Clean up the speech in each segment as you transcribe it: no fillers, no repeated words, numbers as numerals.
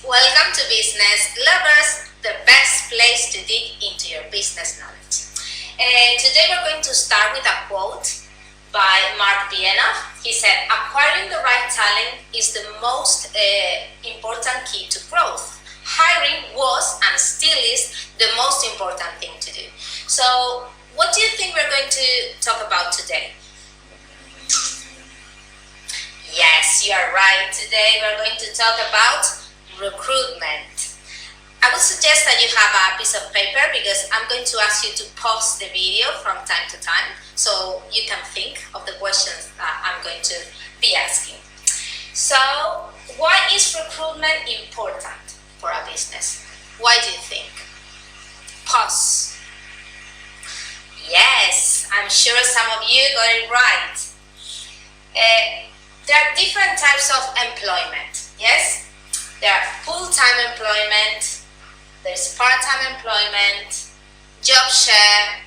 Welcome to Business Lovers, the best place to dig into your business knowledge. Today we're going to start with a quote by Mark Bienoff. He said, acquiring the right talent is the most important key to growth. Hiring was and still is the most important thing to do. So what do you think we're going to talk about today? Yes, you are right. Today we're going to talk about recruitment. I would suggest that you have a piece of paper because I'm going to ask you to pause the video from time to time so you can think of the questions that I'm going to be asking. So, why is recruitment important for a business? Why do you think? Pause. Yes, I'm sure some of you got it right. There are different types of employment, yes? There are full-time employment, there's part-time employment, job share,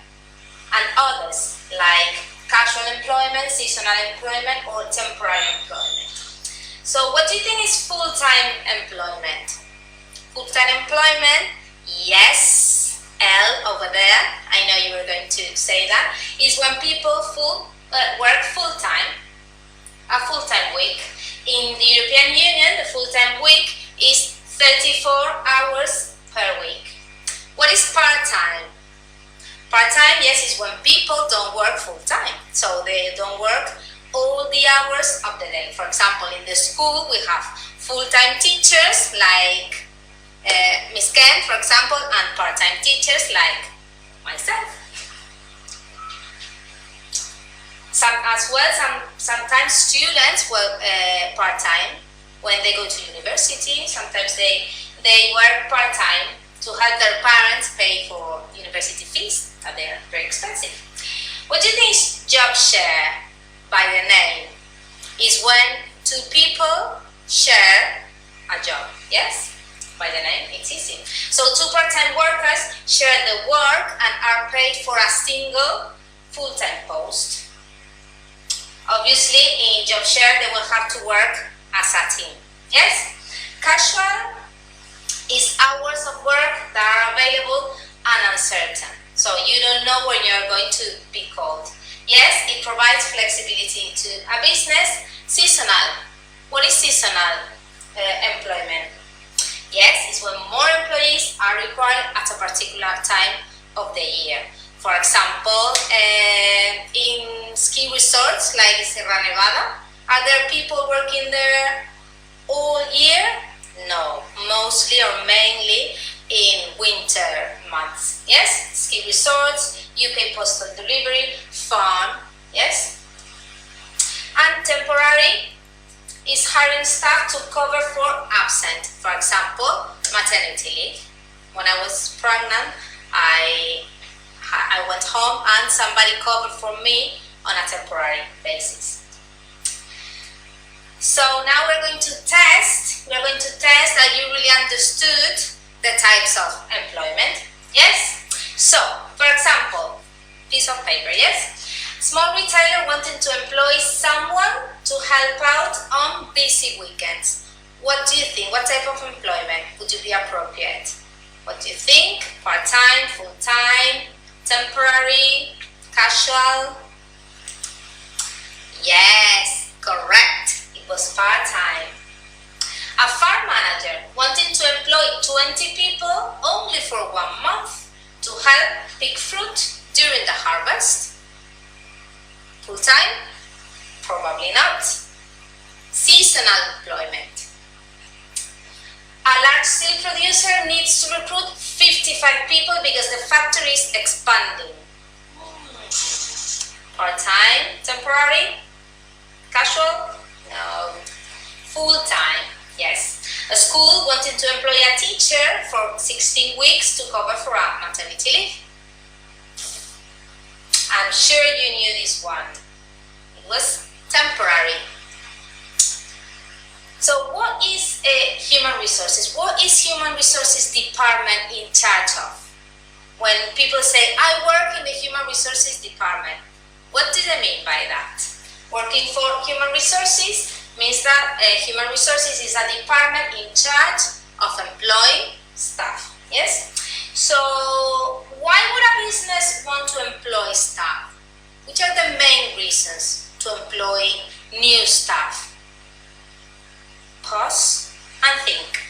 and others like casual employment, seasonal employment, or temporary employment. So what do you think is full-time employment? Full-time employment, yes, L over there, I know you were going to say that, is when people work full-time, a full-time week. In the European Union, the full-time week is 34 hours per week. What is part-time? Part-time, yes, is when people don't work full-time. So they don't work all the hours of the day. For example, in the school, we have full-time teachers like Miss Ken, for example, and part-time teachers like myself. Sometimes students work part-time when they go to university. Sometimes they work part-time to help their parents pay for university fees, that they are very expensive. What do you think is job share by the name? Is when two people share a job, yes? By the name, it's easy. So two part-time workers share the work and are paid for a single full-time post. Obviously, in job share, they will have to work as a team. Yes? Casual is hours of work that are available and uncertain. So you don't know when you're going to be called. Yes, it provides flexibility to a business. Seasonal. What is seasonal employment? Yes, it's when more employees are required at a particular time of the year. For example, in ski resorts like Sierra Nevada, are there people working there all year? No, mostly or mainly in winter months. Yes, ski resorts, UK postal delivery, fun, yes? And temporary is hiring staff to cover for absent. For example, maternity leave. When I was pregnant, I went home and somebody covered for me on a temporary basis. So now we're going to test that you really understood the types of employment. Yes? So, for example, piece of paper, yes? Small retailer wanting to employ someone to help out on busy weekends. What do you think? What type of employment would be appropriate? What do you think? Part-time, full-time, temporary, casual? Yes, correct. It was part-time. A farm manager wanting to employ 20 people only for 1 month to help pick fruit during the harvest. Full-time? Probably not. Seasonal employment. A large steel producer needs to recruit 55 people because the factory is expanding. Part-time, temporary, casual? No. Full-time, yes. A school wanting to employ a teacher for 16 weeks to cover for a maternity leave. I'm sure you knew this one. It was temporary. So what is human resources? What is human resources department in charge of? When people say, I work in the human resources department, what do they mean by that? Working for human resources means that human resources is a department in charge of employing staff. Yes? So why would a business want to employ staff? Which are the main reasons to employ new staff? Pause and think.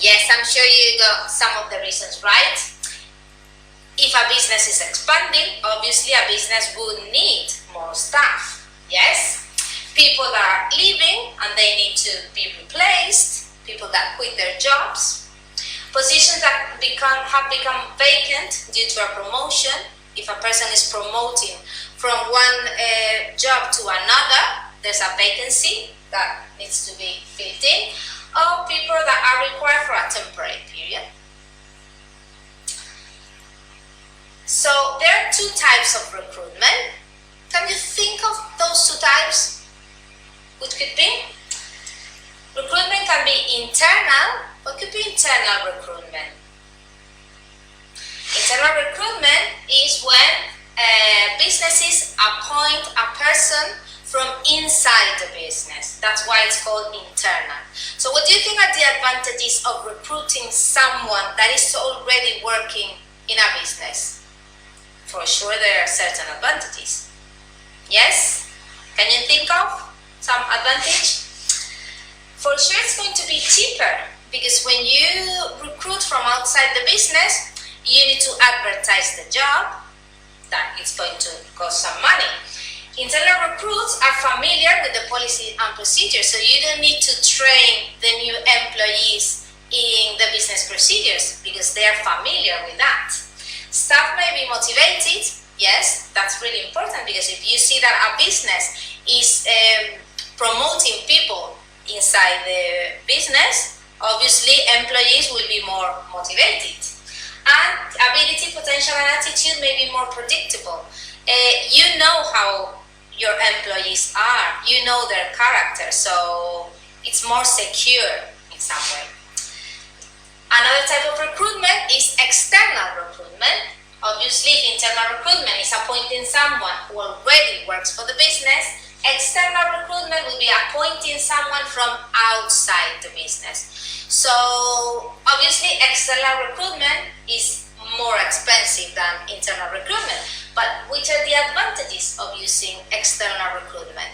Yes, I'm sure you got some of the reasons right. If a business is expanding, obviously a business would need more staff. Yes? People that are leaving and they need to be replaced, people that quit their jobs, positions that have become vacant due to a promotion. If a person is promoting from one job to another, there's a vacancy that needs to be filled in, or people that are required for a temporary period. So there are two types of recruitment. Can you think of those two types? Which could be? Recruitment can be internal. What could be internal recruitment? Internal recruitment is when businesses appoint a person from inside the business. That's why it's called internal. So what do you think are the advantages of recruiting someone that is already working in a business? For sure there are certain advantages. Yes? Can you think of some advantage? For sure it's going to be cheaper, because when you recruit from outside the business, you need to advertise the job. That it's going to cost some money. Internal recruits are familiar with the policy and procedures, so you don't need to train the new employees in the business procedures because they are familiar with that. Staff may be motivated. Yes, that's really important, because if you see that a business is promoting people inside the business, obviously employees will be more motivated. And ability, potential, and attitude may be more predictable. You know how your employees are, you know their character, so it's more secure in some way. Another type of recruitment is external recruitment. Obviously, if internal recruitment is appointing someone who already works for the business, external recruitment will be appointing someone from outside the business. So obviously external recruitment is more expensive than internal recruitment, but which are the advantages of using external recruitment?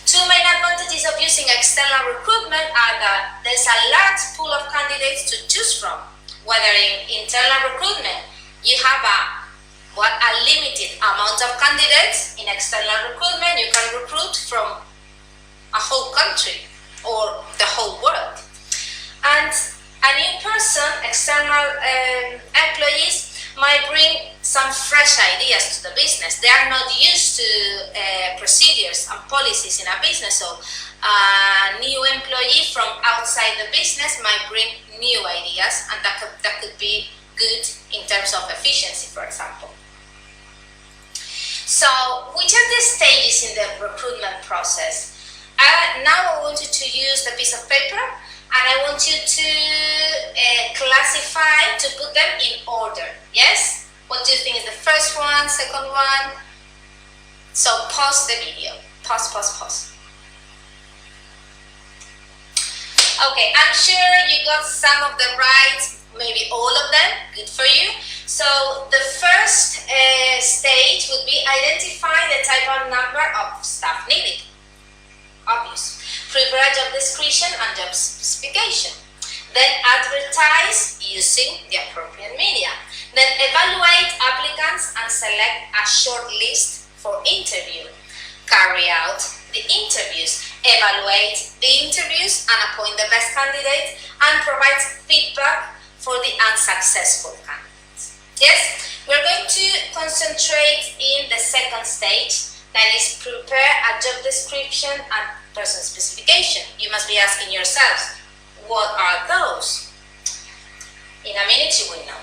Two main advantages of using external recruitment are that there's a large pool of candidates to choose from. Whether in internal recruitment you have a limited amount of candidates, in external recruitment you can recruit from a whole country or the whole world. And a new person, external employees, might bring some fresh ideas to the business. They are not used to procedures and policies in a business, so a new employee from outside the business might bring new ideas, and that could be good in terms of efficiency, for example. So, which are the stages in the recruitment process? Now I want you to use the piece of paper, and I want you to classify, to put them in order. Yes? What do you think is the first one, second one? So pause the video. Pause. Okay, I'm sure you got some of them right, maybe all of them. Good for you. So the first stage would be identify the type and number of staff needed. Obvious. Prepare a job description and job specification. Then advertise using the appropriate media. Then evaluate applicants and select a short list for interview. Carry out the interviews. Evaluate the interviews and appoint the best candidate, and provide feedback for the unsuccessful candidates. Yes, we're going to concentrate in the second stage, that is prepare a job description and person specification. You must be asking yourselves, what are those? In a minute you will know.